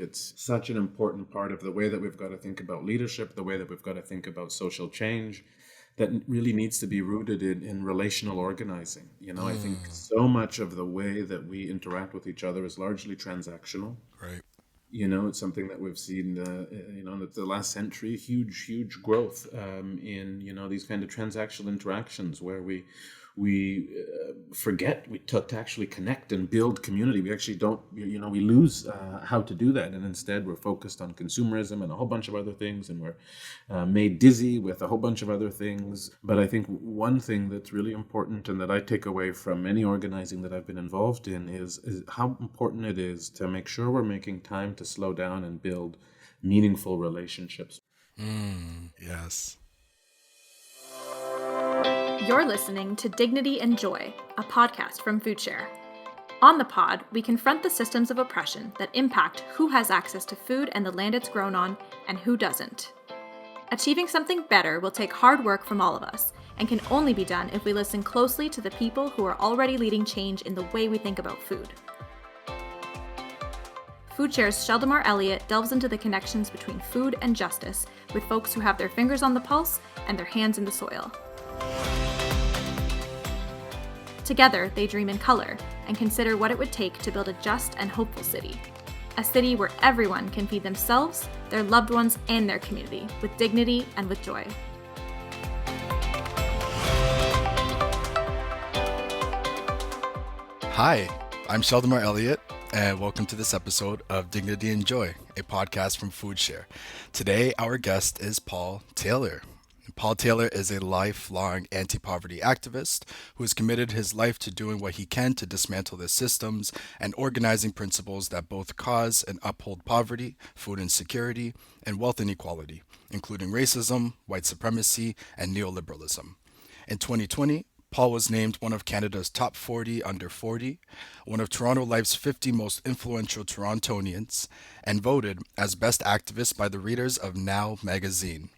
it's such an important part of the way that we've got to think about leadership, the way that we've got to think about social change, that really needs to be rooted in relational organizing. I think so much of the way that we interact with each other is largely transactional. Right. It's something that we've seen, in the last century, huge growth in, these kind of transactional interactions where we forget to actually connect and build community. We actually don't, we lose how to do that. And instead we're focused on consumerism and a whole bunch of other things. And we're made dizzy with a whole bunch of other things. But I think one thing that's really important and that I take away from any organizing that I've been involved in is how important it is to make sure we're making time to slow down and build meaningful relationships. Yes. You're listening to Dignity and Joy, a podcast from FoodShare. On the pod, we confront the systems of oppression that impact who has access to food and the land it's grown on, and who doesn't. Achieving something better will take hard work from all of us, and can only be done if we listen closely to the people who are already leading change in the way we think about food. FoodShare's Sheldomar Elliott delves into the connections between food and justice with folks who have their fingers on the pulse and their hands in the soil. Together, they dream in color and consider what it would take to build a just and hopeful city. A city where everyone can feed themselves, their loved ones, and their community with dignity and with joy. Hi, I'm Sheldomar Elliott, and welcome to this episode of Dignity and Joy, a podcast from FoodShare. Today, our guest is Paul Taylor. Paul Taylor is a lifelong anti-poverty activist who has committed his life to doing what he can to dismantle the systems and organizing principles that both cause and uphold poverty, food insecurity, and wealth inequality, including racism, white supremacy, and neoliberalism. In 2020, Paul was named one of Canada's top 40 under 40, one of Toronto Life's 50 most influential Torontonians, and voted as best activist by the readers of Now magazine.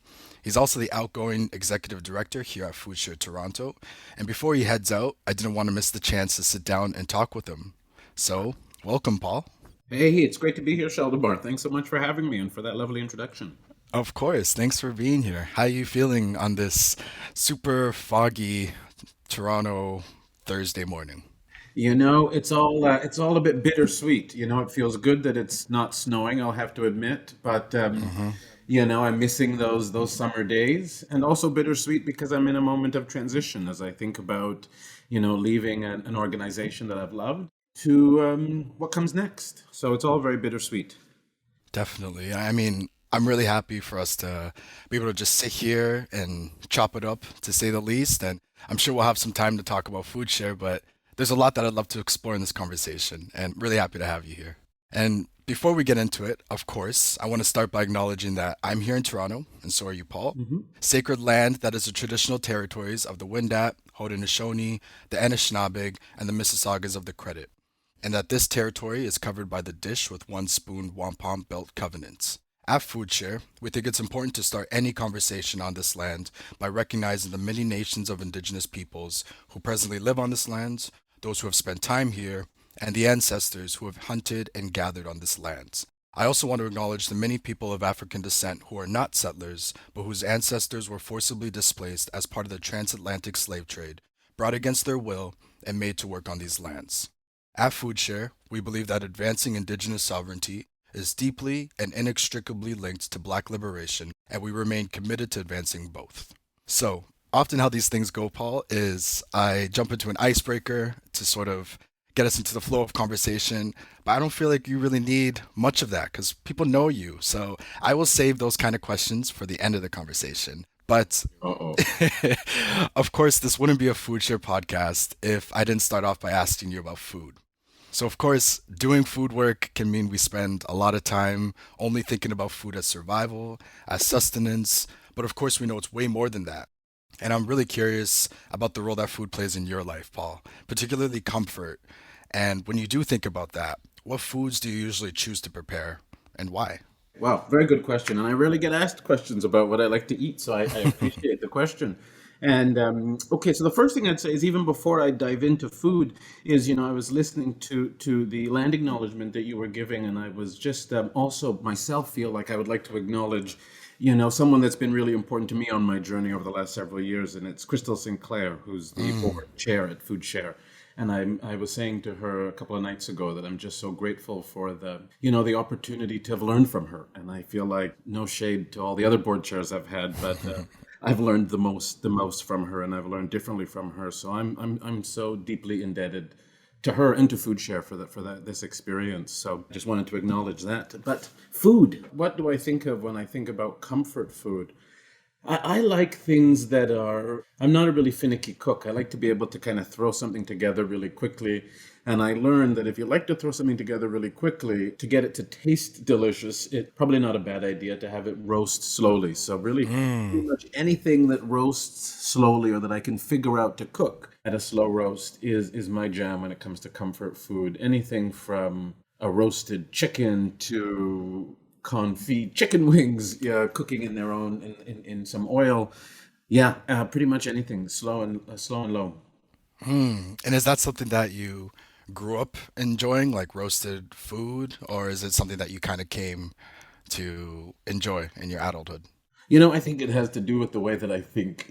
He's also the outgoing executive director here at FoodShare Toronto. And before he heads out, I didn't want to miss the chance to sit down and talk with him. So, welcome, Paul. Hey, it's great to be here, Sheldomar. Thanks so much for having me and for that lovely introduction. Of course. Thanks for being here. How are you feeling on this super foggy Toronto Thursday morning? It's all a bit bittersweet. It feels good that it's not snowing, I'll have to admit, but I'm missing those summer days, and also bittersweet because I'm in a moment of transition as I think about, leaving an organization that I've loved to what comes next. So it's all very bittersweet. Definitely. I mean, I'm really happy for us to be able to just sit here and chop it up, to say the least. And I'm sure we'll have some time to talk about FoodShare, but there's a lot that I'd love to explore in this conversation, and really happy to have you here. And before we get into it, of course, I want to start by acknowledging that I'm here in Toronto, and so are you, Paul. Sacred land that is the traditional territories of the Wendat, Haudenosaunee, the Anishinaabe, and the Mississaugas of the Credit, and that this territory is covered by the Dish with One Spoon Wampum Belt Covenants. At FoodShare, we think it's important to start any conversation on this land by recognizing the many nations of Indigenous peoples who presently live on this land, those who have spent time here, and the ancestors who have hunted and gathered on this land. I also want to acknowledge the many people of African descent who are not settlers, but whose ancestors were forcibly displaced as part of the transatlantic slave trade, brought against their will, and made to work on these lands. At FoodShare, we believe that advancing Indigenous sovereignty is deeply and inextricably linked to Black liberation, and we remain committed to advancing both. So, often how these things go, Paul, is I jump into an icebreaker to sort of get us into the flow of conversation, but I don't feel like you really need much of that because people know you. So I will save those kind of questions for the end of the conversation. But of course, this wouldn't be a FoodShare podcast if I didn't start off by asking you about food. So of course, doing food work can mean we spend a lot of time only thinking about food as survival, as sustenance, but of course we know it's way more than that. And I'm really curious about the role that food plays in your life, Paul, particularly comfort. And when you do think about that, what foods do you usually choose to prepare and why? Wow, very good question. And I rarely get asked questions about what I like to eat, so I appreciate the question. And okay, so the first thing I'd say is even before I dive into food is, I was listening to the land acknowledgement that you were giving, and I was just also myself feel like I would like to acknowledge, someone that's been really important to me on my journey over the last several years, and it's Crystal Sinclair, who's the board chair at FoodShare. And I was saying to her a couple of nights ago that I'm just so grateful for the opportunity to have learned from her. And I feel like, no shade to all the other board chairs I've had, but I've learned the most from her, and I've learned differently from her. So I'm so deeply indebted to her and to FoodShare for this experience. So just wanted to acknowledge that. But food, what do I think of when I think about comfort food? I like things that are, I'm not a really finicky cook. I like to be able to kind of throw something together really quickly. And I learned that if you like to throw something together really quickly, to get it to taste delicious, it's probably not a bad idea to have it roast slowly. So really, pretty much anything that roasts slowly or that I can figure out to cook at a slow roast is my jam when it comes to comfort food. Anything from a roasted chicken to confit chicken wings, yeah, cooking in their own in some oil. Yeah, pretty much anything slow and low. And is that something that you grew up enjoying, like roasted food, or is it something that you kind of came to enjoy in your adulthood? I think it has to do with the way that I think.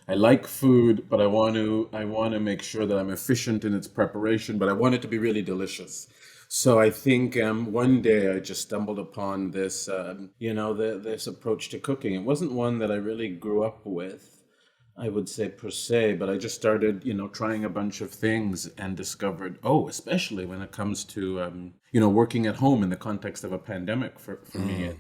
I like food, but I want to make sure that I'm efficient in its preparation, but I want it to be really delicious. So I think one day I just stumbled upon this, this approach to cooking. It wasn't one that I really grew up with, I would say per se, but I just started, trying a bunch of things and discovered, oh, especially when it comes to, working at home in the context of a pandemic for me,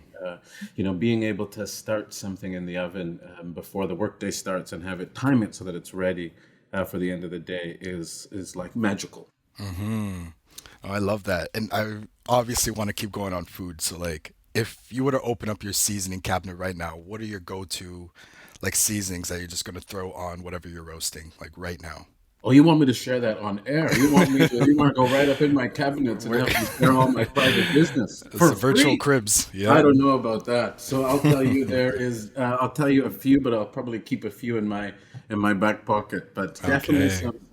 and, being able to start something in the oven before the workday starts and have it time it so that it's ready for the end of the day is like magical. Oh, I love that. And I obviously want to keep going on food. So, like, if you were to open up your seasoning cabinet right now, what are your go-to, like, seasonings that you're just going to throw on whatever you're roasting, like, right now? Oh, you want me to share that on air? You want to go right up in my cabinets and We're, have me share all my private business it's for a virtual free? cribs. I Yep. don't know about that. So I'll tell you a few, but I'll probably keep a few in my back pocket. But Okay.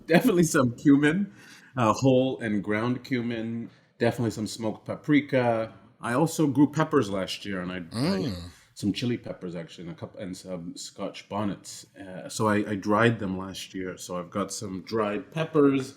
definitely some cumin, whole and ground cumin. Definitely some smoked paprika. I also grew peppers last year, and I some chili peppers actually, and some Scotch bonnets. So I dried them last year. So I've got some dried peppers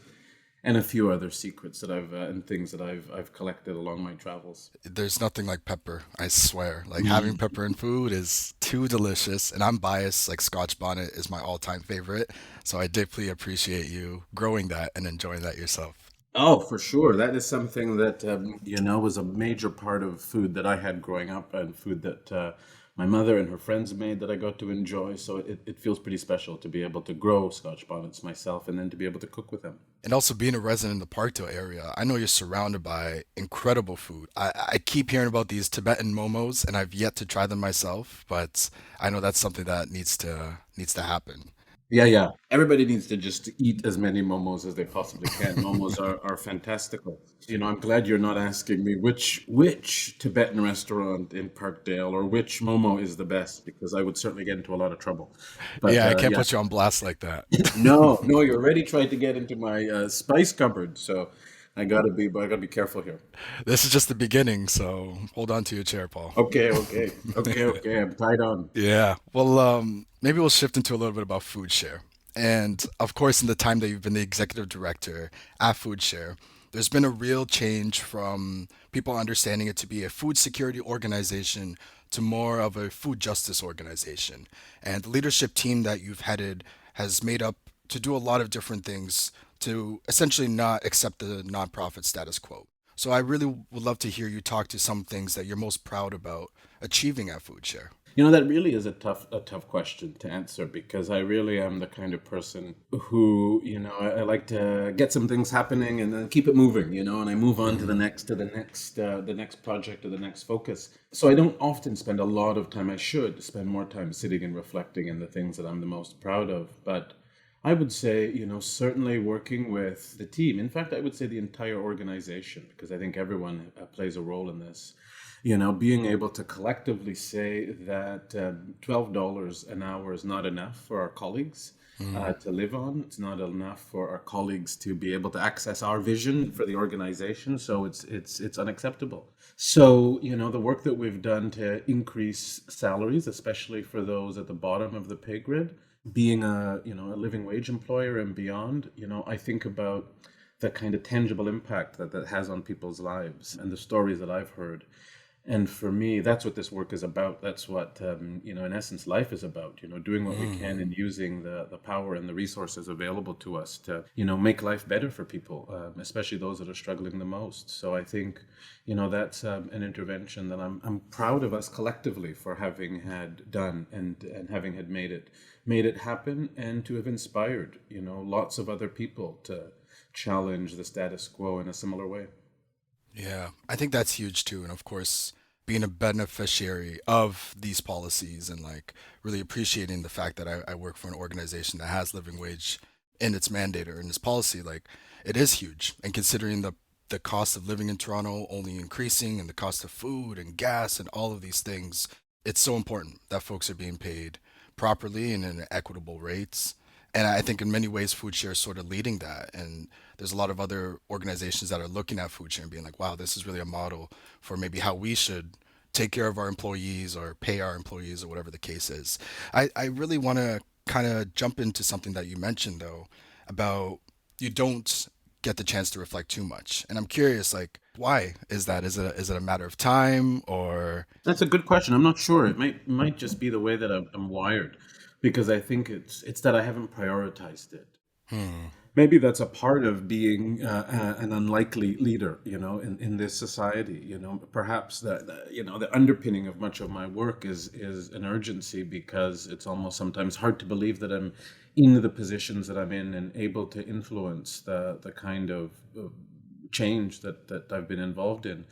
and a few other secrets that and things that I've collected along my travels. There's nothing like pepper, I swear. Like, having pepper in food is too delicious. And I'm biased, like, Scotch bonnet is my all-time favorite. So I deeply appreciate you growing that and enjoying that yourself. Oh, for sure. That is something that, was a major part of food that I had growing up, and food that my mother and her friends made that I got to enjoy. So it feels pretty special to be able to grow Scotch bonnets myself and then to be able to cook with them. And also being a resident in the Parkdale area, I know you're surrounded by incredible food. I keep hearing about these Tibetan momos and I've yet to try them myself, but I know that's something that needs to happen. Yeah, yeah. Everybody needs to just eat as many momos as they possibly can. Momos are fantastical. I'm glad you're not asking me which Tibetan restaurant in Parkdale or which momo is the best, because I would certainly get into a lot of trouble. But Yeah, I can't yeah, put you on blast like that. no, no, you already tried to get into my spice cupboard, so I gotta be careful here. This is just the beginning, so hold on to your chair, Paul. Okay, okay, okay, okay. I'm tied on. Yeah. Well, maybe we'll shift into a little bit about FoodShare. And of course, in the time that you've been the executive director at FoodShare, there's been a real change from people understanding it to be a food security organization to more of a food justice organization. And the leadership team that you've headed has made up to do a lot of different things to essentially not accept the nonprofit status quo. So I really would love to hear you talk to some things that you're most proud about achieving at FoodShare. That really is a tough question to answer, because I really am the kind of person who, I like to get some things happening and then keep it moving, and I move on to the next project or the next focus. So I don't often spend a lot of time. I should spend more time sitting and reflecting in the things that I'm the most proud of. But I would say, certainly working with the team. In fact, I would say the entire organization, because I think everyone plays a role in this. Being able to collectively say that $12 an hour is not enough for our colleagues to live on. It's not enough for our colleagues to be able to access our vision for the organization. So it's unacceptable. So, the work that we've done to increase salaries, especially for those at the bottom of the pay grid, being a living wage employer and beyond, I think about the kind of tangible impact that has on people's lives and the stories that I've heard. And for me, that's what this work is about. That's what, in essence, life is about, doing what we can and using the power and the resources available to us to, make life better for people, especially those that are struggling the most. So I think, that's an intervention that I'm proud of us collectively for having had done and having had made it happen, and to have inspired, lots of other people to challenge the status quo in a similar way. Yeah, I think that's huge too. And of course, being a beneficiary of these policies and like really appreciating the fact that I work for an organization that has living wage in its mandate or in its policy, like it is huge. And considering the cost of living in Toronto only increasing and the cost of food and gas and all of these things, it's so important that folks are being paid properly and in equitable rates. And I think in many ways, FoodShare is sort of leading that. And there's a lot of other organizations that are looking at FoodShare and being like, wow, this is really a model for maybe how we should take care of our employees or pay our employees or whatever the case is. I really want to kind of jump into something that you mentioned, though, about you don't get the chance to reflect too much. And I'm curious, like, why is that? Is it a matter of time or? That's a good question. I'm not sure. It might just be the way that I'm wired, because I think it's that I haven't prioritized it. Hmm. Maybe that's a part of being an unlikely leader, in this society. Perhaps the underpinning of much of my work is an urgency, because it's almost sometimes hard to believe that I'm in the positions that I'm in and able to influence the kind of change that I've been involved in.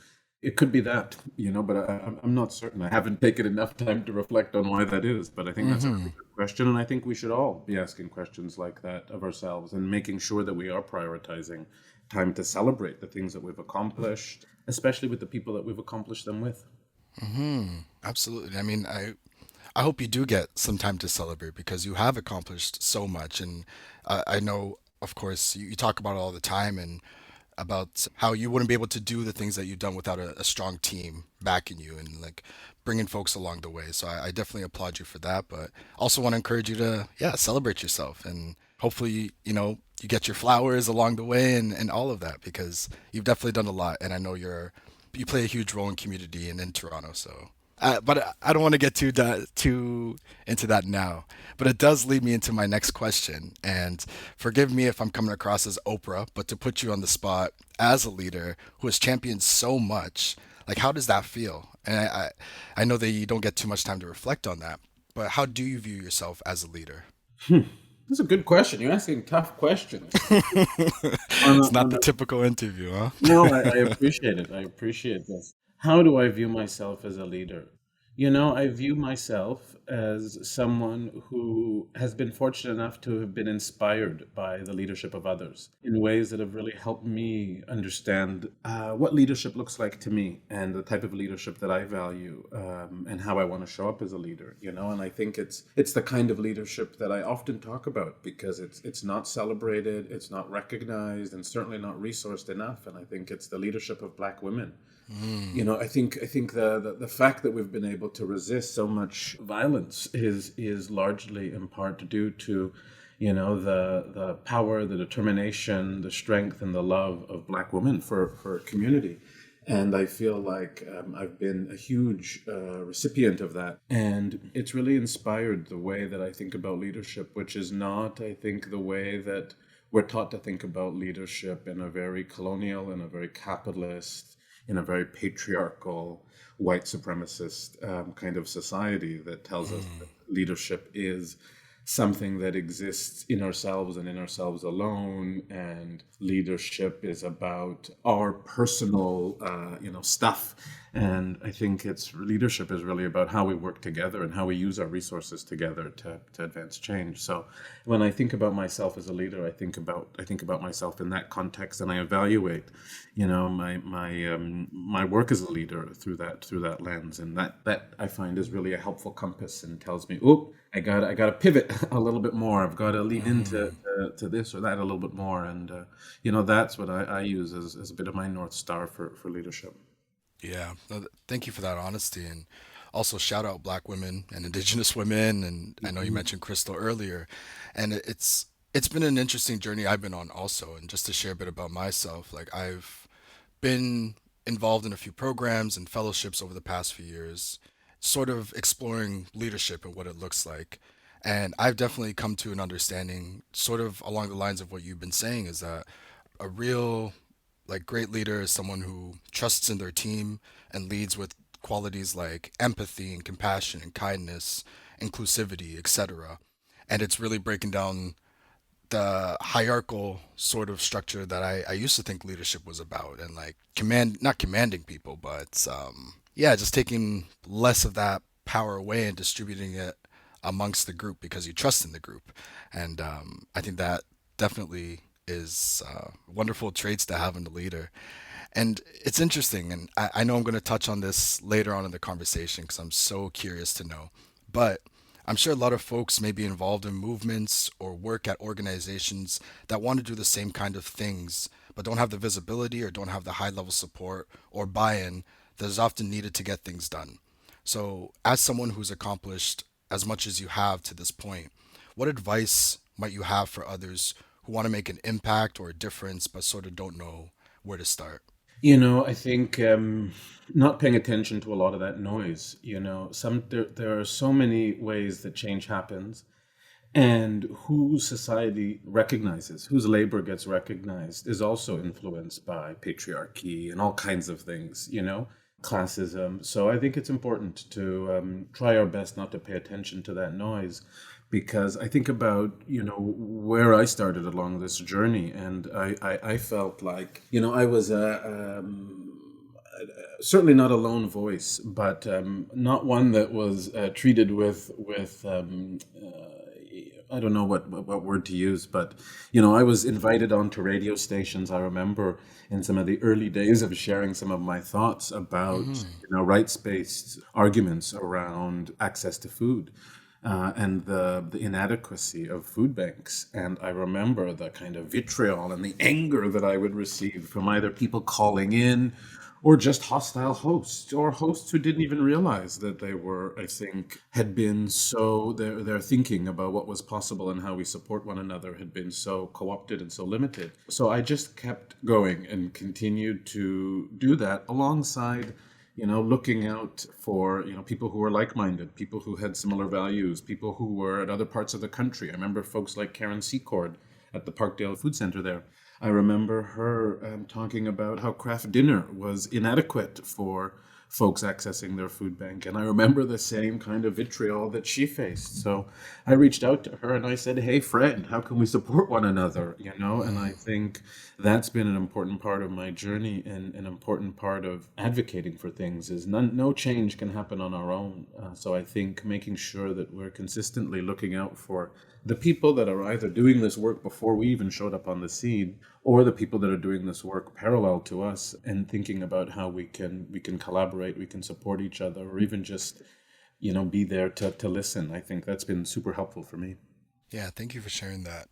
It could be that, but I'm not certain. I haven't taken enough time to reflect on why that is. But I think that's a really Hmm. good question. And I think we should all be asking questions like that of ourselves and making sure that we are prioritizing time to celebrate the things that we've accomplished, especially with the people that we've accomplished them with. Hmm. Absolutely. I mean, I hope you do get some time to celebrate because you have accomplished so much. And I know, of course, you talk about it all the time and about how you wouldn't be able to do the things that you've done without a strong team backing you and like bringing folks along the way. So I definitely applaud you for that. But also want to encourage you to, yeah, celebrate yourself and hopefully, you get your flowers along the way and all of that because you've definitely done a lot. And I know you play a huge role in community and in Toronto. So but I don't want to get too into that now. But it does lead me into my next question. And forgive me if I'm coming across as Oprah, but to put you on the spot as a leader who has championed so much, like how does that feel? And I know that you don't get too much time to reflect on that, but how do you view yourself as a leader? Hmm. That's a good question. You're asking tough questions. On a, It's not on the a, typical interview, huh? no, I appreciate it. I appreciate this. How do I view myself as a leader? I view myself as someone who has been fortunate enough to have been inspired by the leadership of others in ways that have really helped me understand what leadership looks like to me and the type of leadership that I value, and how I want to show up as a leader. And I think it's the kind of leadership that I often talk about because it's not celebrated, it's not recognized, and certainly not resourced enough. And I think it's the leadership of Black women. Mm, I think the fact that we've been able to resist so much violence is largely in part due to the power, the determination, the strength, and the love of Black women for community. And I feel like I've been a huge recipient of that. And it's really inspired the way that I think about leadership, which is not, I think, the way that we're taught to think about leadership in a very colonial, in a very capitalist, in a very patriarchal, white supremacist kind of society that tells us mm, that leadership is something that exists in ourselves and in ourselves alone, and leadership is about our personal, stuff, And I think it's leadership is really about how we work together and how we use our resources together to advance change. So when I think about myself as a leader, I think about myself in that context, and I evaluate, my work as a leader through that lens, and that I find is really a helpful compass and tells me, oh, I got to pivot a little bit more. I've got to lean into to this or that a little bit more, and that's what I use as a bit of my north star for leadership. Yeah, no, thank you for that honesty, and also shout out Black women and Indigenous women. And I know you mentioned Crystal earlier, and it's been an interesting journey I've been on also. And just to share a bit about myself, like I've been involved in a few programs and fellowships over the past few years, sort of exploring leadership and what it looks like. And I've definitely come to an understanding, sort of along the lines of what you've been saying, is that a real great leader is someone who trusts in their team and leads with qualities like empathy and compassion and kindness, inclusivity, etc. And it's really breaking down the hierarchical sort of structure that I used to think leadership was about, and like not commanding people, but yeah, just taking less of that power away and distributing it amongst the group because you trust in the group. And I think that definitely is wonderful traits to have in a leader. And it's interesting, and I know I'm going to touch on this later on in the conversation because I'm so curious to know. But I'm sure a lot of folks may be involved in movements or work at organizations that want to do the same kind of things, but don't have the visibility or don't have the high level support or buy in that is often needed to get things done. So, as someone who's accomplished as much as you have to this point, what advice might you have for others who want to make an impact or a difference but sort of don't know where to start? I think not paying attention to a lot of that noise. There are so many ways that change happens, and who society recognizes, whose labor gets recognized, is also influenced by patriarchy and all kinds of things. Classism. So I think it's important to try our best not to pay attention to that noise, because I think about where I started along this journey, and I felt like I was certainly not a lone voice, but not one that was treated with I don't know what word to use, but I was invited onto radio stations. I remember in some of the early days of sharing some of my thoughts about rights-based arguments around access to food. And the inadequacy of food banks. And I remember the kind of vitriol and the anger that I would receive from either people calling in or just hostile hosts, or hosts who didn't even realize that they were, I think, had been so, their thinking about what was possible and how we support one another had been so co-opted and so limited. So I just kept going and continued to do that alongside looking out for, people who were like-minded, people who had similar values, people who were at other parts of the country. I remember folks like Karen Secord at the Parkdale Food Center there. I remember her talking about how craft dinner was inadequate for folks accessing their food bank. And I remember the same kind of vitriol that she faced. So I reached out to her and I said, hey, friend, how can we support one another? And I think that's been an important part of my journey, and an important part of advocating for things is no change can happen on our own. So I think making sure that we're consistently looking out for the people that are either doing this work before we even showed up on the scene, or the people that are doing this work parallel to us, and thinking about how we can collaborate, we can support each other, or even just be there to listen. I think that's been super helpful for me. Yeah, thank you for sharing that.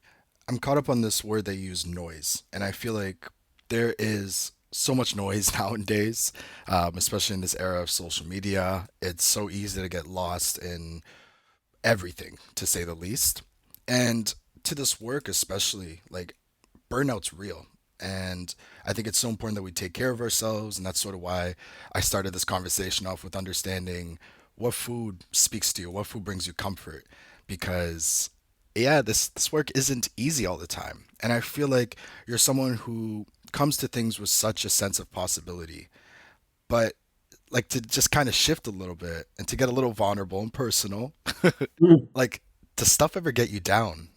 I'm caught up on this word they use, noise, and I feel like there is so much noise nowadays, especially in this era of social media. It's so easy to get lost in everything, to say the least. And to this work, especially, like burnout's real. And I think it's so important that we take care of ourselves. And that's sort of why I started this conversation off with understanding what food speaks to you, what food brings you comfort. Because, yeah, this work isn't easy all the time. And I feel like you're someone who comes to things with such a sense of possibility. But like to just kind of shift a little bit and to get a little vulnerable and personal, Mm. like, does stuff ever get you down?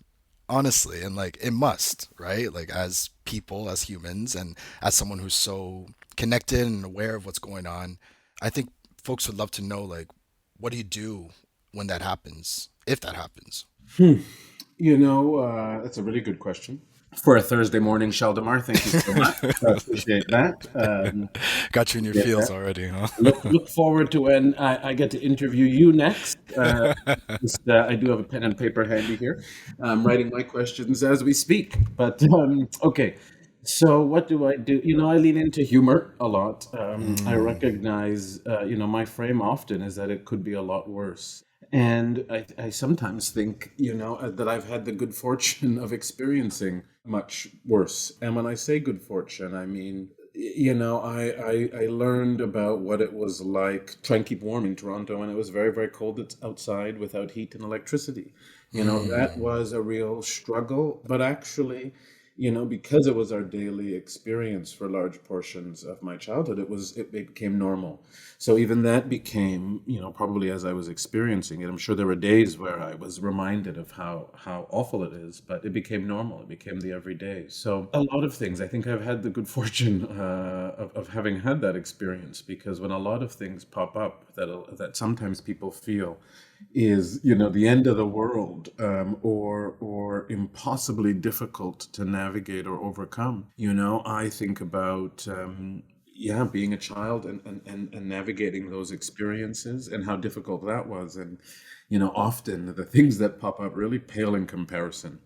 Honestly, and like it must, right? Like as people, as humans, and as someone who's so connected and aware of what's going on, I think folks would love to know, like, what do you do when that happens, if that happens? Hmm. That's a really good question for a Thursday morning, Sheldamar. Thank you so much. I appreciate that. Got you in your Yeah, feels already, huh? look forward to when I get to interview you next. I do have a pen and paper handy here. I'm writing my questions as we speak. But okay, so what do I do? I lean into humor a lot. I Mm, recognize, my frame often is that it could be a lot worse. And I sometimes think, that I've had the good fortune of experiencing much worse. And when I say good fortune, I mean, I learned about what it was like to try and keep warm in Toronto when it was very, very cold outside without heat and electricity. That mm, was a real struggle. But actually, because it was our daily experience for large portions of my childhood, it became normal. So even that became, probably as I was experiencing it, I'm sure there were days where I was reminded of how awful it is, but it became normal. It became the everyday. So a lot of things, I think I've had the good fortune of having had that experience, because when a lot of things pop up that sometimes people feel is, the end of the world, or impossibly difficult to navigate or overcome. I think about, yeah, being a child and navigating those experiences and how difficult that was. And, often the things that pop up really pale in comparison.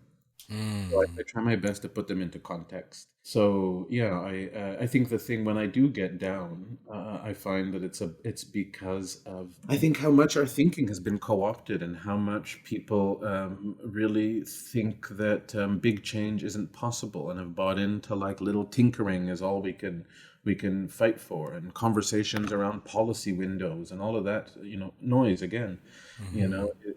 So I mm. try my best to put them into context. So yeah, I think the thing when I do get down, I find that it's because of, I think, how much our thinking has been co-opted, and how much people really think that big change isn't possible, and have bought into, like, little tinkering is all we can fight for, and conversations around policy windows and all of that, noise again,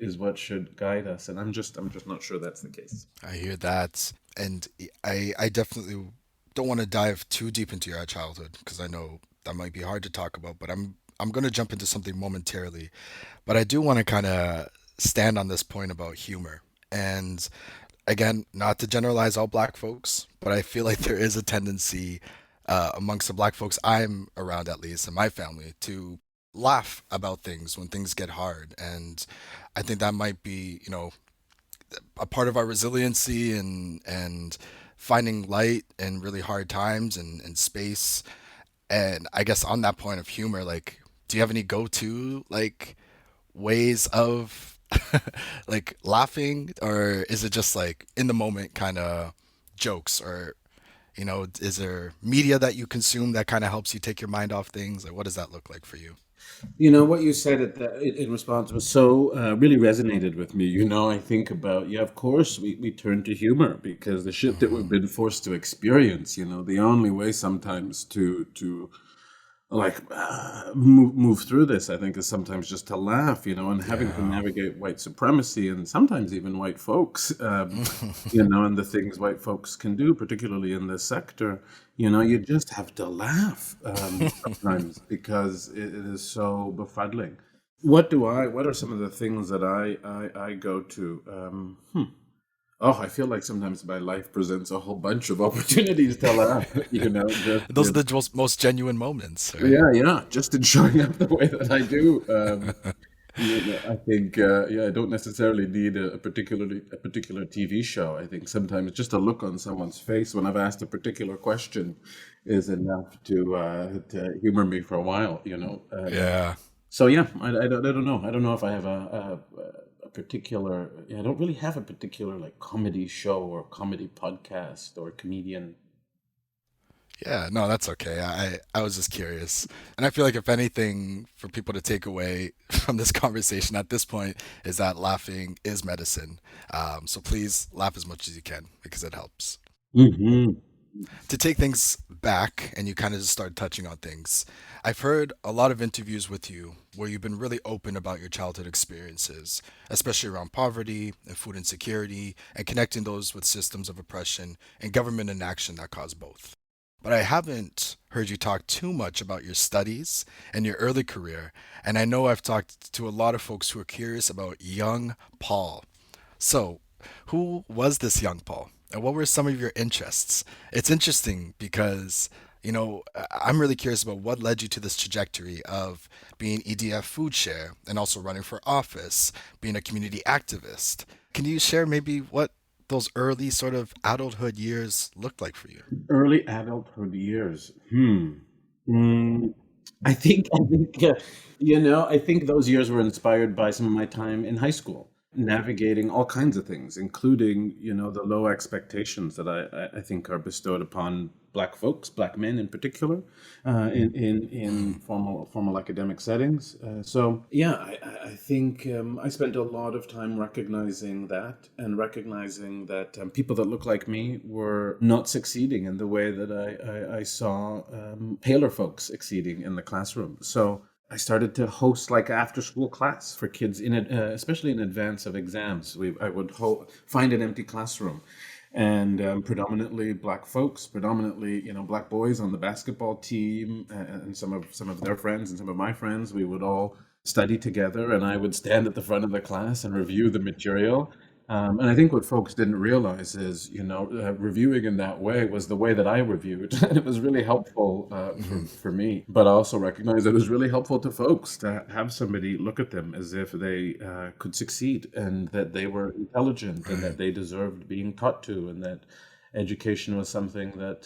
is what should guide us. And I'm just not sure that's the case. I hear that, and I definitely don't want to dive too deep into your childhood because I know that might be hard to talk about. But I'm gonna jump into something momentarily. But I do want to kind of stand on this point about humor. And again, not to generalize all black folks, but I feel like there is a tendency amongst the black folks I'm around, at least in my family, to laugh about things when things get hard. And I think that might be, a part of our resiliency and finding light in really hard times and space. And I guess on that point of humor, like, do you have any go-to like ways of like laughing, or is it just like in the moment kind of jokes, or is there media that you consume that kind of helps you take your mind off things? Like, what does that look like for you? What you said in response was so really resonated with me. I think about, yeah, of course we turn to humor, because the shit that we've Hmm. been forced to experience. The only way sometimes to like move through this, I think, is sometimes just to laugh. And having to Yeah. navigate white supremacy, and sometimes even white folks, and the things white folks can do, particularly in this sector. You just have to laugh sometimes, because it is so befuddling. What are some of the things that I go to? Oh, I feel like sometimes my life presents a whole bunch of opportunities to laugh, just Those are the most genuine moments, right? yeah, yeah, just in showing up the way that I do. I think, yeah, I don't necessarily need a particular TV show. I think sometimes just a look on someone's face when I've asked a particular question is enough to humor me for a while. Yeah. So yeah, I don't know. I don't know if I have a particular. Yeah, I don't really have a particular, like, comedy show or comedy podcast or comedian. Yeah, no, that's okay. I was just curious. And I feel like if anything for people to take away from this conversation at this point is that laughing is medicine. So please laugh as much as you can because it helps. Hmm. To take things back, and you kind of just started touching on things, I've heard a lot of interviews with you where you've been really open about your childhood experiences, especially around poverty and food insecurity, and connecting those with systems of oppression and government inaction that cause both. But I haven't heard you talk too much about your studies and your early career, and I know I've talked to a lot of folks who are curious about young Paul. So, who was this young Paul? And what were some of your interests? It's interesting because I'm really curious about what led you to this trajectory of being EDF Food Share and also running for office, being a community activist. Can you share maybe what those early sort of adulthood years looked like for you? Early adulthood years. Mm, I think those years were inspired by some of my time in high school, navigating all kinds of things, including, the low expectations that I think are bestowed upon Black folks, Black men in particular, in formal academic settings. So yeah, I think I spent a lot of time recognizing that and recognizing that people that look like me were not succeeding in the way that I saw paler folks succeeding in the classroom. So I started to host like after school class for kids especially in advance of exams. I would find an empty classroom and predominantly Black folks, predominantly Black boys on the basketball team, and some of their friends and some of my friends. We would all study together, and I would stand at the front of the class and review the material. And I think what folks didn't realize is, reviewing in that way was the way that I reviewed. And it was really helpful for me. But I also recognize that it was really helpful to folks to have somebody look at them as if they could succeed and that they were intelligent and that they deserved being taught to and that education was something that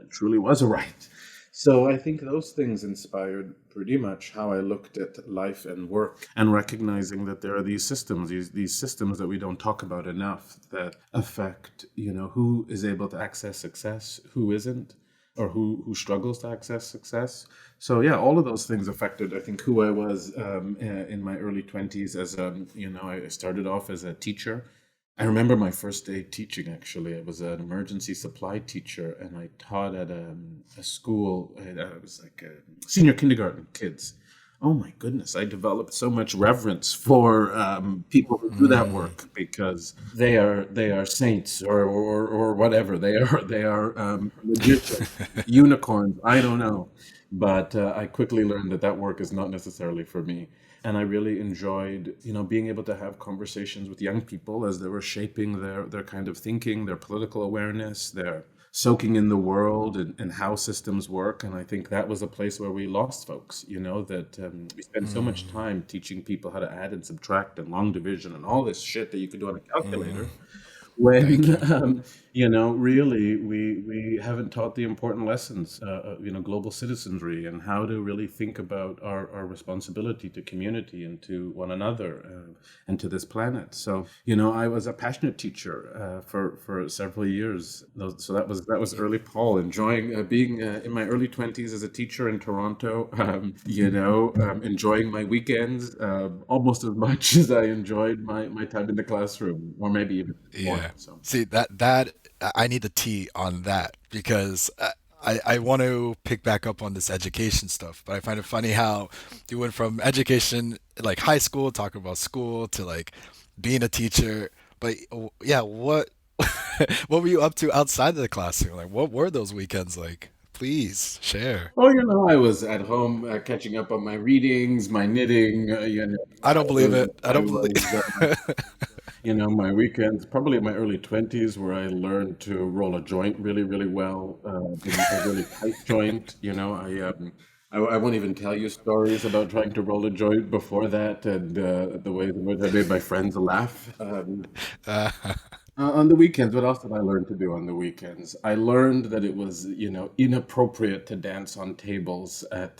truly was a right. So I think those things inspired pretty much how I looked at life and work, and recognizing that there are these systems that we don't talk about enough that affect, who is able to access success, who isn't, or who struggles to access success. So yeah, all of those things affected, I think, who I was in my early 20s. I started off as a teacher. I remember my first day teaching, actually. I was an emergency supply teacher, and I taught at a school. It was like senior kindergarten kids. Oh my goodness, I developed so much reverence for people who do that work because they are saints or whatever. They are magicians, unicorns. I don't know, but I quickly learned that work is not necessarily for me. And I really enjoyed, being able to have conversations with young people as they were shaping their kind of thinking, their political awareness, their soaking in the world and how systems work. And I think that was a place where we lost folks, that we spend so much time teaching people how to add and subtract and long division and all this shit that you can do on a calculator Thank when you. really we haven't taught the important lessons, global citizenry and how to really think about our responsibility to community and to one another, and to this planet. So I was a passionate teacher for several years. So that was early Paul, enjoying being in my early 20s as a teacher in Toronto. Enjoying my weekends almost as much as I enjoyed my time in the classroom, or maybe even more. Yeah. So See that I need the tea on that because I want to pick back up on this education stuff, but I find it funny how you went from education like high school, talking about school, to like being a teacher. But yeah, what what were you up to outside of the classroom? Like, what were those weekends like? Please share. Oh, I was at home catching up on my readings, my knitting. I don't believe it. I I don't believe. was, my weekends, probably in my early 20s, where I learned to roll a joint really, really well, a really tight joint. I won't even tell you stories about trying to roll a joint before that and the ways in which I made my friends laugh. On the weekends, what else did I learn to do on the weekends? I learned that it was, inappropriate to dance on tables at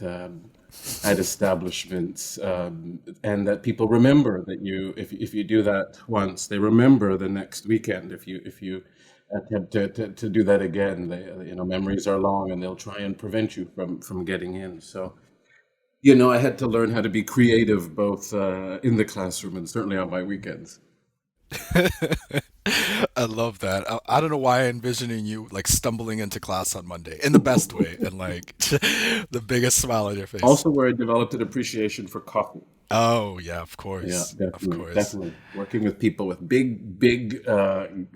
establishments, and that people remember that if you do that once, they remember the next weekend. If you attempt to do that again, memories are long, and they'll try and prevent you from getting in. So, I had to learn how to be creative both in the classroom and certainly on my weekends. I love that. I don't know why I'm envisioning you like stumbling into class on Monday in the best way and like the biggest smile on your face. Also, where I developed an appreciation for coffee. Oh yeah, Yeah, of definitely, course. definitely. Working with people with big, big,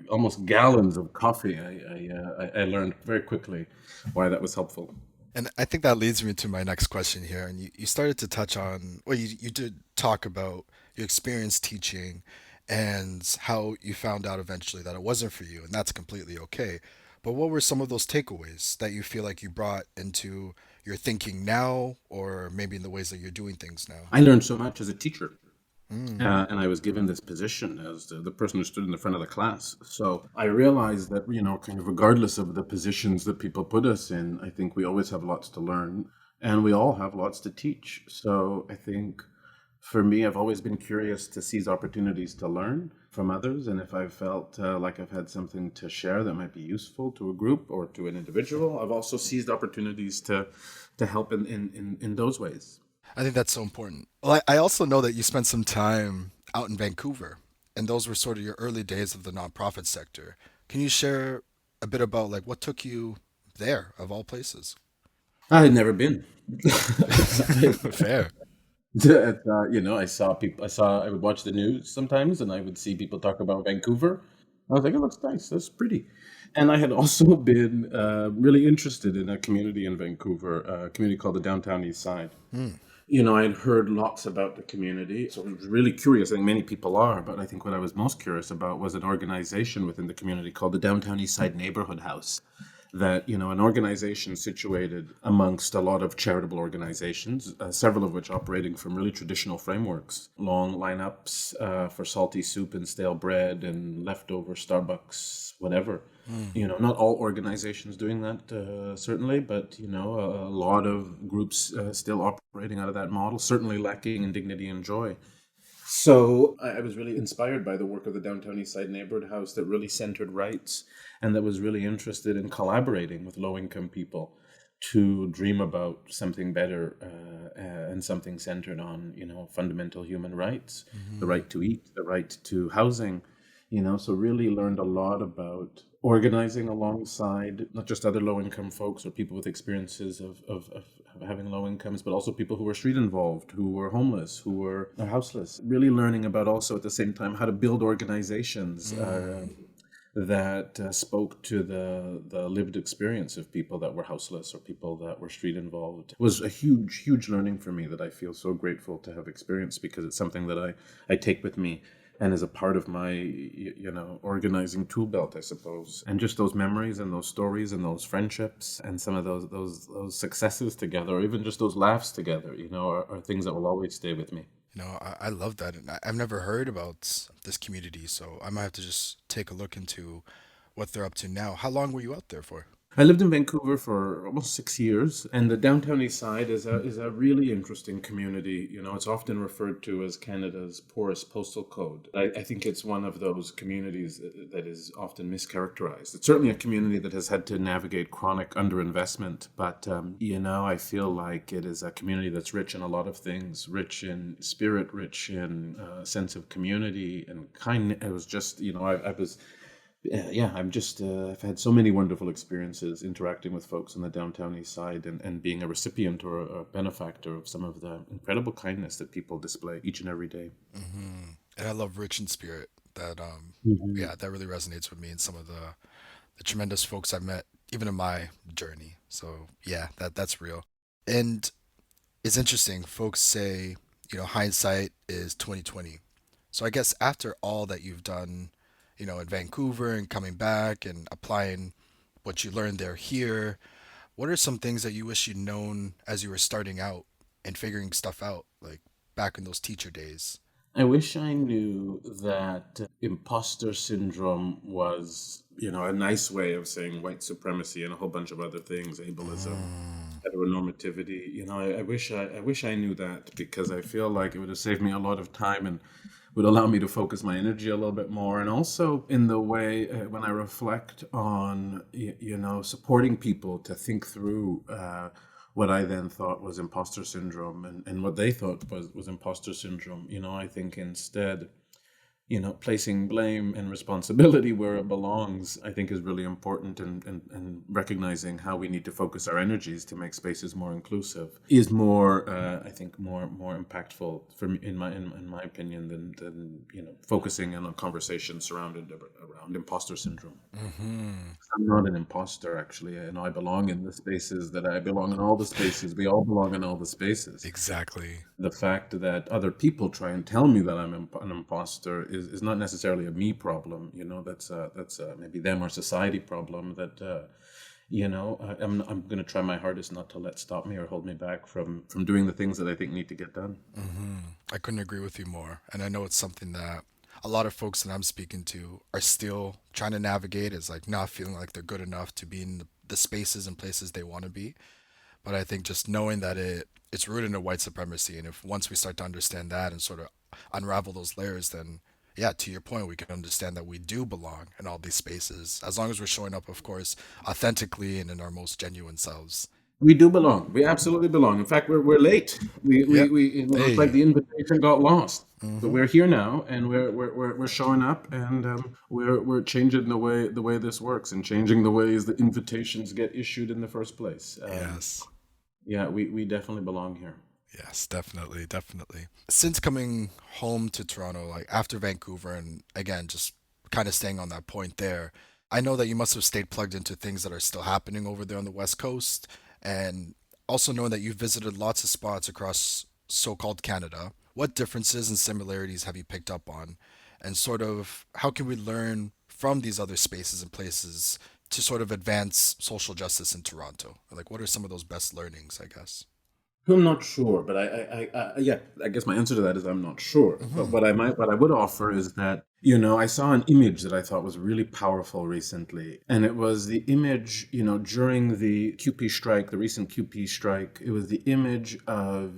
almost gallons of coffee, I learned very quickly why that was helpful. And I think that leads me to my next question here. And you started to touch on, well, you did talk about your experience teaching and how you found out eventually that it wasn't for you, and that's completely okay. But what were some of those takeaways that you feel like you brought into your thinking now, or maybe in the ways that you're doing things now? I learned so much as a teacher. Mm. And I was given this position as the person who stood in the front of the class. So I realized that, kind of regardless of the positions that people put us in, I think we always have lots to learn and we all have lots to teach. So I think for me, I've always been curious to seize opportunities to learn from others. And if I've felt like I've had something to share that might be useful to a group or to an individual, I've also seized opportunities to help in those ways. I think that's so important. Well, I also know that you spent some time out in Vancouver, and those were sort of your early days of the nonprofit sector. Can you share a bit about like what took you there, of all places? I had never been. Fair. I saw people. I would watch the news sometimes, and I would see people talk about Vancouver. I was like, it looks nice. That's pretty. And I had also been really interested in a community in Vancouver, a community called the Downtown East Side. I had heard lots about the community, so I was really curious. I think many people are, but I think what I was most curious about was an organization within the community called the Downtown East Side Neighborhood House. That, an organization situated amongst a lot of charitable organizations, several of which operating from really traditional frameworks, long lineups for salty soup and stale bread and leftover Starbucks, whatever. Not all organizations doing that, certainly, but, a lot of groups still operating out of that model, certainly lacking in dignity and joy. So I was really inspired by the work of the Downtown East Side Neighborhood House that really centered rights and that was really interested in collaborating with low-income people to dream about something better and something centered on, fundamental human rights, the right to eat, the right to housing, so really learned a lot about organizing alongside not just other low-income folks or people with experiences of having low incomes, but also people who were street involved, who were homeless, who were houseless. Really learning about also at the same time how to build organizations that spoke to the lived experience of people that were houseless or people that were street involved. It was a huge, huge learning for me that I feel so grateful to have experienced because it's something that I take with me and as a part of my, organizing tool belt, I suppose. And just those memories and those stories and those friendships and some of those successes together, or even just those laughs together, are things that will always stay with me. I love that. And I've never heard about this community, so I might have to just take a look into what they're up to now. How long were you out there for? I lived in Vancouver for almost 6 years, and the Downtown East Side is a really interesting community. It's often referred to as Canada's poorest postal code. I think it's one of those communities that is often mischaracterized. It's certainly a community that has had to navigate chronic underinvestment, but I feel like it is a community that's rich in a lot of things, rich in spirit, rich in sense of community and kindness. It was just, I was I've had so many wonderful experiences interacting with folks on the Downtown East Side and being a recipient or a benefactor of some of the incredible kindness that people display each and every day. And I love Rich in Spirit. That Mhm. yeah, that really resonates with me and some of the tremendous folks I've met, even in my journey. So yeah, that's real. And it's interesting. Folks say, hindsight is 2020. So I guess after all that you've done, in Vancouver and coming back and applying what you learned there here, what are some things that you wish you'd known as you were starting out and figuring stuff out, like back in those teacher days? I wish I knew that imposter syndrome was, a nice way of saying white supremacy and a whole bunch of other things, ableism, Mm. heteronormativity. I wish I knew that because I feel like it would have saved me a lot of time and would allow me to focus my energy a little bit more. And also in the way when I reflect on, supporting people to think through what I then thought was imposter syndrome and what they thought was imposter syndrome, I think instead placing blame and responsibility where it belongs, I think is really important and recognizing how we need to focus our energies to make spaces more inclusive is more, I think, more impactful for me, in my opinion, than focusing on a conversation surrounded around imposter syndrome. Hmm. I'm not an imposter, actually. I belong in the spaces that I belong in all the spaces. We all belong in all the spaces. Exactly. The fact that other people try and tell me that I'm an imposter is not necessarily a me problem. That's maybe them or society problem that I'm going to try my hardest not to let stop me or hold me back from doing the things that I think need to get done. I couldn't agree with you more. And I know it's something that a lot of folks that I'm speaking to are still trying to navigate, is like not feeling like they're good enough to be in the spaces and places they want to be. But I think just knowing that it's rooted in white supremacy, and if once we start to understand that and sort of unravel those layers, then yeah, to your point, we can understand that we do belong in all these spaces, as long as we're showing up, of course, authentically and in our most genuine selves. We do belong. We absolutely belong. In fact, we're late. Yep. It's like Hey. the invitation got lost. But Hmm. we're here now, and we're showing up, and we're changing the way this works, and changing the ways the invitations get issued in the first place. Yes. Yeah, we definitely belong here. Yes, definitely, definitely. Since coming home to Toronto, like after Vancouver, and again, just kind of staying on that point there, I know that you must have stayed plugged into things that are still happening over there on the West Coast, and also knowing that you've visited lots of spots across so-called Canada. What differences and similarities have you picked up on? And sort of how can we learn from these other spaces and places to sort of advance social justice in Toronto? Like, what are some of those best learnings, I guess? I'm not sure, but yeah, I guess my answer to that is I'm not sure. But Hmm. what I would offer is that, I saw an image that I thought was really powerful recently. And it was the image, during the QP strike, the recent QP strike, it was the image of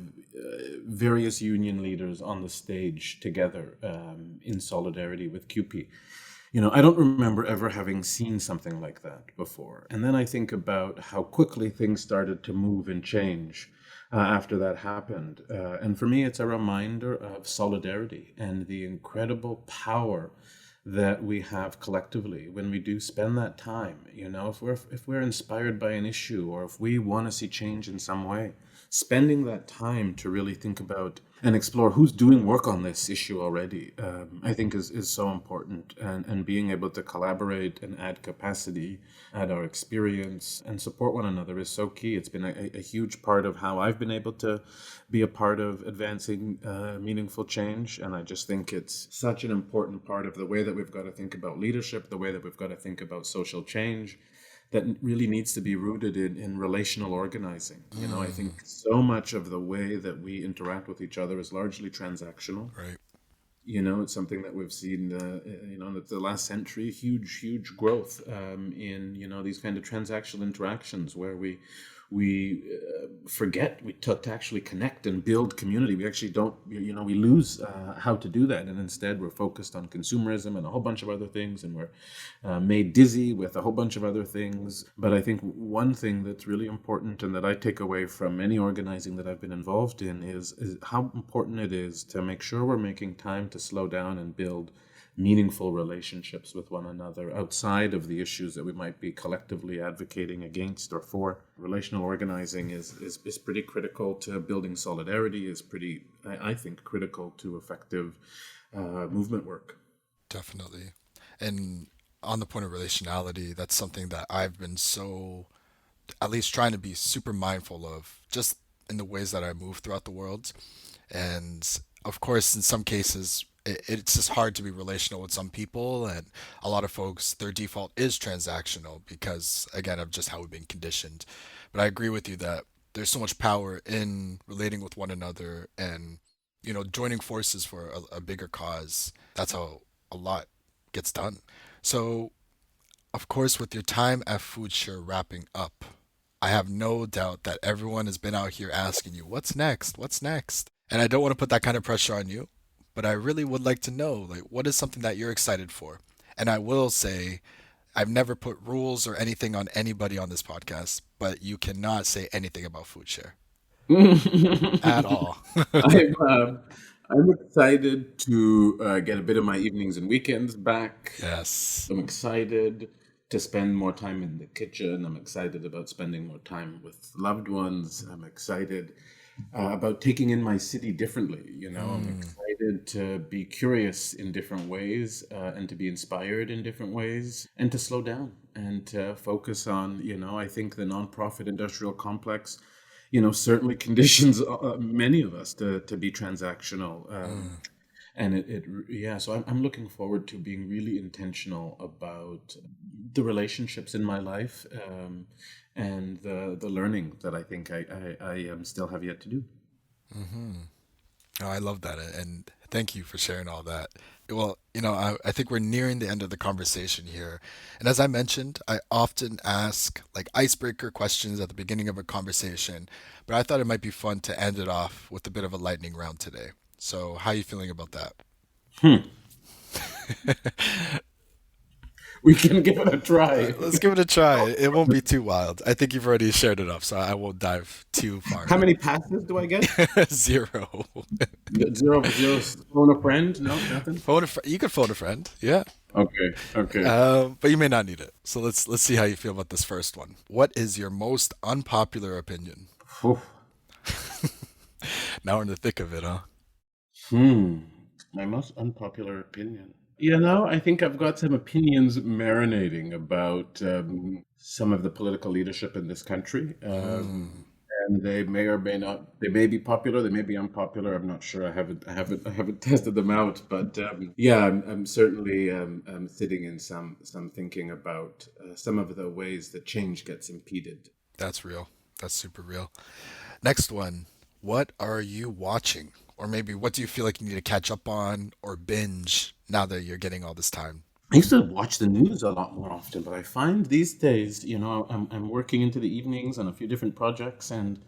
various union leaders on the stage together in solidarity with QP. I don't remember ever having seen something like that before. And then I think about how quickly things started to move and change after that happened. And for me, it's a reminder of solidarity and the incredible power that we have collectively when we do spend that time. If we're inspired by an issue, or if we want to see change in some way, spending that time to really think about and explore who's doing work on this issue already, I think is so important. And being able to collaborate and add capacity, add our experience, and support one another is so key. It's been a huge part of how I've been able to be a part of advancing meaningful change. And I just think it's such an important part of the way that we've got to think about leadership, the way that we've got to think about social change, that really needs to be rooted in relational organizing. I Mm, think so much of the way that we interact with each other is largely transactional. right. It's something that we've seen, in the last century, huge growth in, these kind of transactional interactions where we forget to actually connect and build community. We actually don't, we lose how to do that. And instead we're focused on consumerism and a whole bunch of other things. And we're made dizzy with a whole bunch of other things. But I think one thing that's really important and that I take away from any organizing that I've been involved in is how important it is to make sure we're making time to slow down and build meaningful relationships with one another outside of the issues that we might be collectively advocating against or for. Relational organizing is pretty critical to building solidarity, is pretty, I think, critical to effective movement work. Definitely. And on the point of relationality, that's something that I've been so, at least trying to be super mindful of, just in the ways that I move throughout the world. And of course, in some cases, it's just hard to be relational with some people. And a lot of folks, their default is transactional because, again, of just how we've been conditioned. But I agree with you that there's so much power in relating with one another and, joining forces for a bigger cause. That's how a lot gets done. So, of course, with your time at FoodShare wrapping up, I have no doubt that everyone has been out here asking you, what's next? What's next? And I don't want to put that kind of pressure on you, but I really would like to know, like, what is something that you're excited for? And I will say, I've never put rules or anything on anybody on this podcast, but you cannot say anything about FoodShare at all. I'm, um, I'm excited to get a bit of my evenings and weekends back. Yes. I'm excited to spend more time in the kitchen. I'm excited about spending more time with loved ones. I'm excited about taking in my city differently. I'm Mm, excited to be curious in different ways and to be inspired in different ways and to slow down and to focus on, I think the nonprofit industrial complex, certainly conditions many of us to be transactional. mm, and yeah. So I'm looking forward to being really intentional about the relationships in my life, and the learning that I think I still have yet to do. Hmm. Oh, I love that. And thank you for sharing all that. Well, I think we're nearing the end of the conversation here. And as I mentioned, I often ask like icebreaker questions at the beginning of a conversation, but I thought it might be fun to end it off with a bit of a lightning round today. So, how are you feeling about that? Hmm. We can give it a try. Let's give it a try. It won't be too wild. I think you've already shared enough, so I won't dive too far How in. many passes do I get? Zero. Zero, zero. Phone a friend? No, nothing. You could phone a friend, yeah. Okay, okay. But you may not need it. So let's see how you feel about this first one. What is your most unpopular opinion? Phew. Now we're in the thick of it, huh? Hmm. My most unpopular opinion. I think I've got some opinions marinating about some of the political leadership in this country. Mm, And they may or may not, they may be popular, they may be unpopular. I'm not sure. I haven't tested them out, but yeah, I'm certainly sitting in some thinking about some of the ways that change gets impeded. that's real. That's super real. Next one. What are you watching? Or maybe what do you feel like you need to catch up on or binge now that you're getting all this time? I used to watch the news a lot more often, but I find these days, I'm working into the evenings on a few different projects, and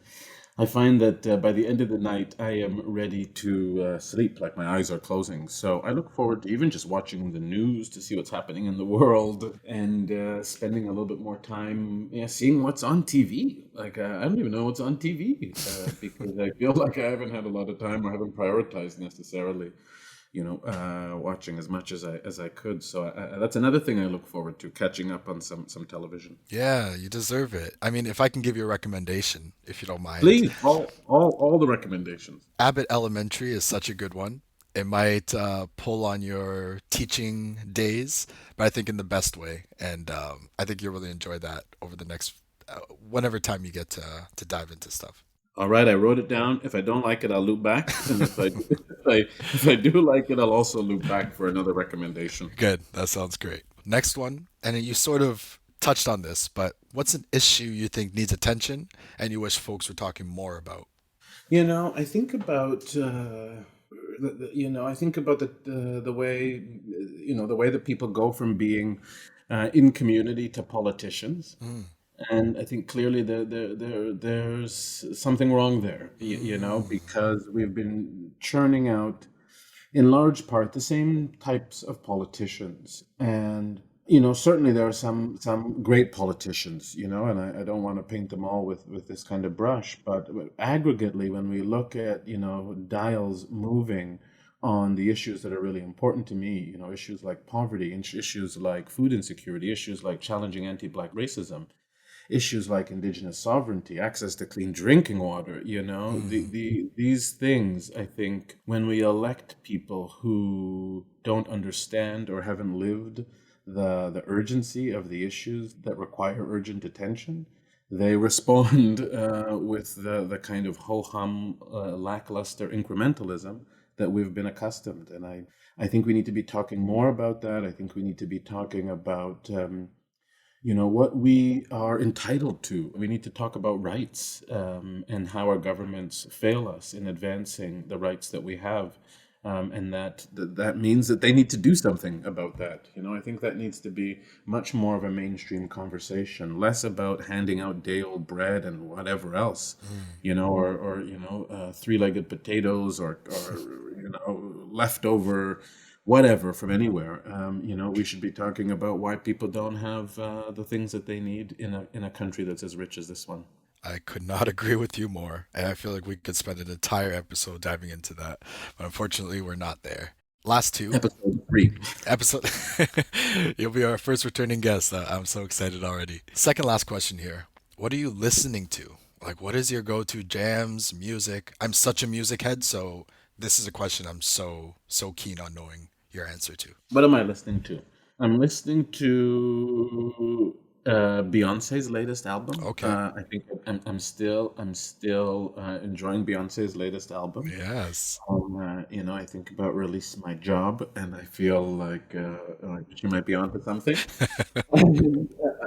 I find that by the end of the night, I am ready to sleep, like my eyes are closing. So I look forward to even just watching the news to see what's happening in the world, and spending a little bit more time, yeah, seeing what's on TV. Like, I don't even know what's on TV, because I feel like I haven't had a lot of time or haven't prioritized necessarily, watching as much as I could. So that's another thing I look forward to, catching up on some television. Yeah, you deserve it. I mean, if I can give you a recommendation, if you don't mind, Please, all the recommendations. Abbott Elementary is such a good one. It might pull on your teaching days, but I think in the best way. And I think you'll really enjoy that over the next whenever time you get to dive into stuff. All right, I wrote it down. If I don't like it, I'll loop back, and if I do like it, I'll also loop back for another recommendation. Good. That sounds great. Next one, and you sort of touched on this, but what's an issue you think needs attention and you wish folks were talking more about? I think about I think about the way that people go from being in community to politicians. Mm, And I think clearly there's something wrong there, mm, because we've been churning out, in large part, the same types of politicians. And, certainly there are some great politicians, and I don't want to paint them all with this kind of brush, but aggregately, when we look at, dials moving on the issues that are really important to me, issues like poverty, issues like food insecurity, issues like challenging anti-Black racism, issues like indigenous sovereignty, access to clean drinking water, mm, these things, I think, when we elect people who don't understand or haven't lived the urgency of the issues that require urgent attention, they respond with the kind of ho-hum, lackluster incrementalism that we've been accustomed. And I think we need to be talking more about that. I think we need to be talking about what we are entitled to. We need to talk about rights, and how our governments fail us in advancing the rights that we have, and that means that they need to do something about that. I think that needs to be much more of a mainstream conversation, less about handing out day old bread and whatever else, mm. or three-legged potatoes, or leftover whatever from anywhere. We should be talking about why people don't have the things that they need in a country that's as rich as this one. I could not agree with you more. And I feel like we could spend an entire episode diving into that. But unfortunately, we're not there. Last two. Episode 3. Episode. You'll be our first returning guest. I'm so excited already. Second last question here. What are you listening to? Like, what is your go-to jams, music? I'm such a music head, so this is a question I'm so keen on knowing your answer to. What am I listening to? I'm listening to Beyonce's latest album. Okay. I think I'm still enjoying Beyonce's latest album. Yes. I think about releasing my job, and I feel like she might be onto something.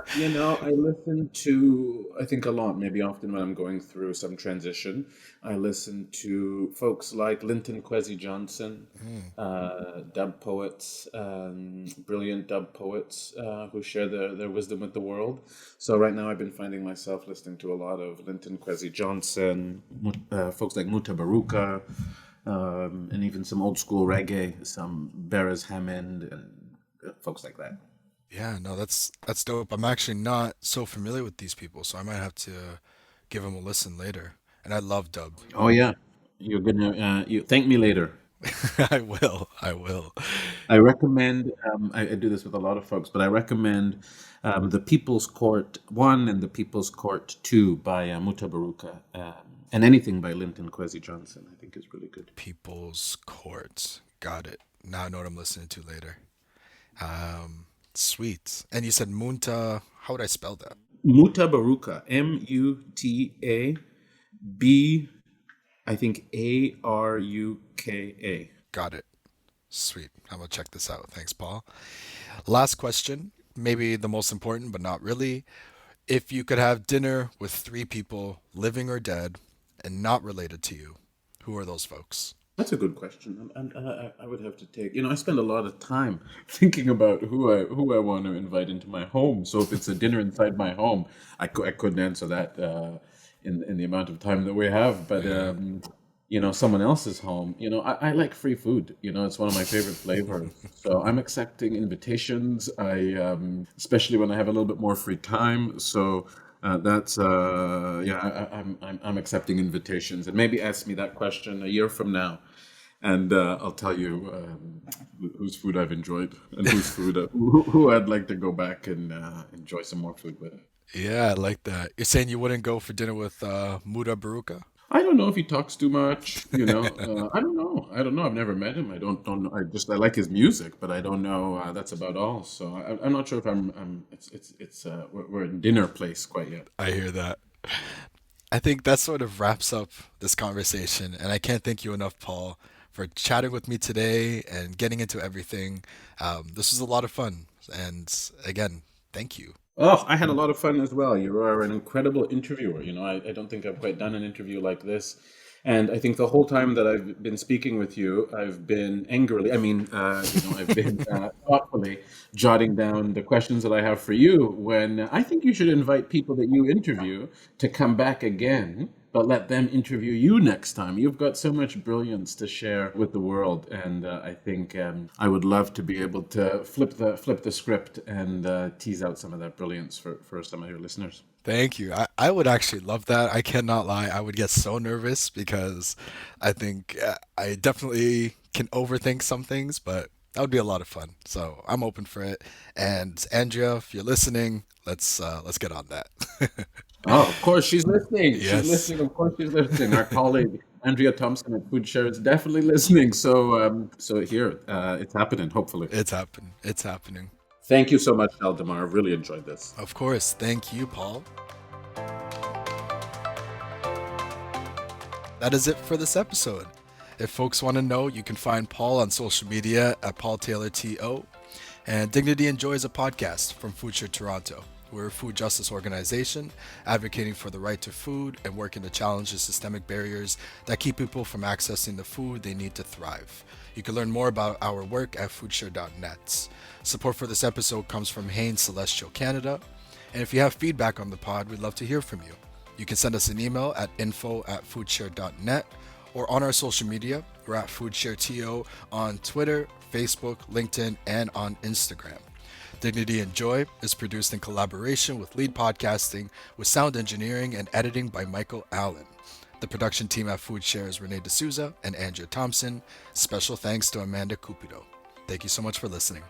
I listen to, I think a lot, maybe often when I'm going through some transition, I listen to folks like Linton Kwesi Johnson, Mm. dub poets, brilliant dub poets who share their wisdom with the world. So right now I've been finding myself listening to a lot of Linton Kwesi Johnson, folks like Muta Baruka, and even some old school reggae, some Beres Hammond, and folks like that. Yeah, no, that's dope. I'm actually not so familiar with these people, so I might have to give them a listen later. And I love dub. Oh yeah, you're gonna you thank me later. I will. I will. I recommend. I do this with a lot of folks, but I recommend the People's Court One and the People's Court Two by Mutabaruka, and anything by Linton Kwesi Johnson. I think is really good. People's Court. Got it. Now I know what I'm listening to later. Um, Sweet. And you said Munta. How would I spell that? Mutabaruka, Mutabb, I think Aruka. Got it. Sweet. I'm gonna check this out. Thanks, Paul. Last question. Maybe the most important, but not really. If you could have dinner with three people, living or dead, and not related to you, who are those folks? That's a good question. I would have to take. I spend a lot of time thinking about who I want to invite into my home. So if it's a dinner inside my home, I couldn't answer that in the amount of time that we have. But someone else's home. I like free food. It's one of my favorite flavors. So I'm accepting invitations. Especially when I have a little bit more free time. So. That's I'm accepting invitations, and maybe ask me that question a year from now, and I'll tell you whose food I've enjoyed and whose food who I'd like to go back and enjoy some more food with. Yeah, I like that. You're saying you wouldn't go for dinner with Muda Baruka? I don't know if he talks too much. I don't know. I don't know. I've never met him. I don't know. I like his music, but I don't know. That's about all. So I'm not sure if I'm. It's we're in dinner place quite yet. I hear that. I think that sort of wraps up this conversation, and I can't thank you enough, Paul, for chatting with me today and getting into everything. This was a lot of fun, and again, thank you. Oh, I had a lot of fun as well. You are an incredible interviewer. I don't think I've quite done an interview like this. And I think the whole time that I've been speaking with you, I've been I've been thoughtfully jotting down the questions that I have for you. When I think you should invite people that you interview to come back again, but let them interview you next time. You've got so much brilliance to share with the world, and I think I would love to be able to flip the script and tease out some of that brilliance for some of your listeners. Thank you. I would actually love that. I cannot lie. I would get so nervous because I think I definitely can overthink some things, but that would be a lot of fun. So I'm open for it. And Andrea, if you're listening, let's get on that. Oh, of course she's listening. She's Yes, listening. Of course she's listening. Our colleague Andrea Thompson at FoodShare is definitely listening. So here, it's happening. Hopefully. it's happening. It's happening. Thank you so much, Sheldomar. I've really enjoyed this. Of course. Thank you, Paul. That is it for this episode. If folks want to know, you can find Paul on social media at Paul Taylor TO. And Dignity and Joy is a podcast from FoodShare Toronto. We're a food justice organization advocating for the right to food and working to challenge the systemic barriers that keep people from accessing the food they need to thrive. You can learn more about our work at foodshare.net. Support for this episode comes from Hain Celestial Canada. And if you have feedback on the pod, we'd love to hear from you. You can send us an email at info@foodshare.net or on our social media. We're at FoodShareTO on Twitter, Facebook, LinkedIn, and on Instagram. Dignity and Joy is produced in collaboration with Lead Podcasting, with sound engineering and editing by Michael Allen. The production team at FoodShare is Renee D'Souza and Andrea Thompson. Special thanks to Amanda Cupido. Thank you so much for listening.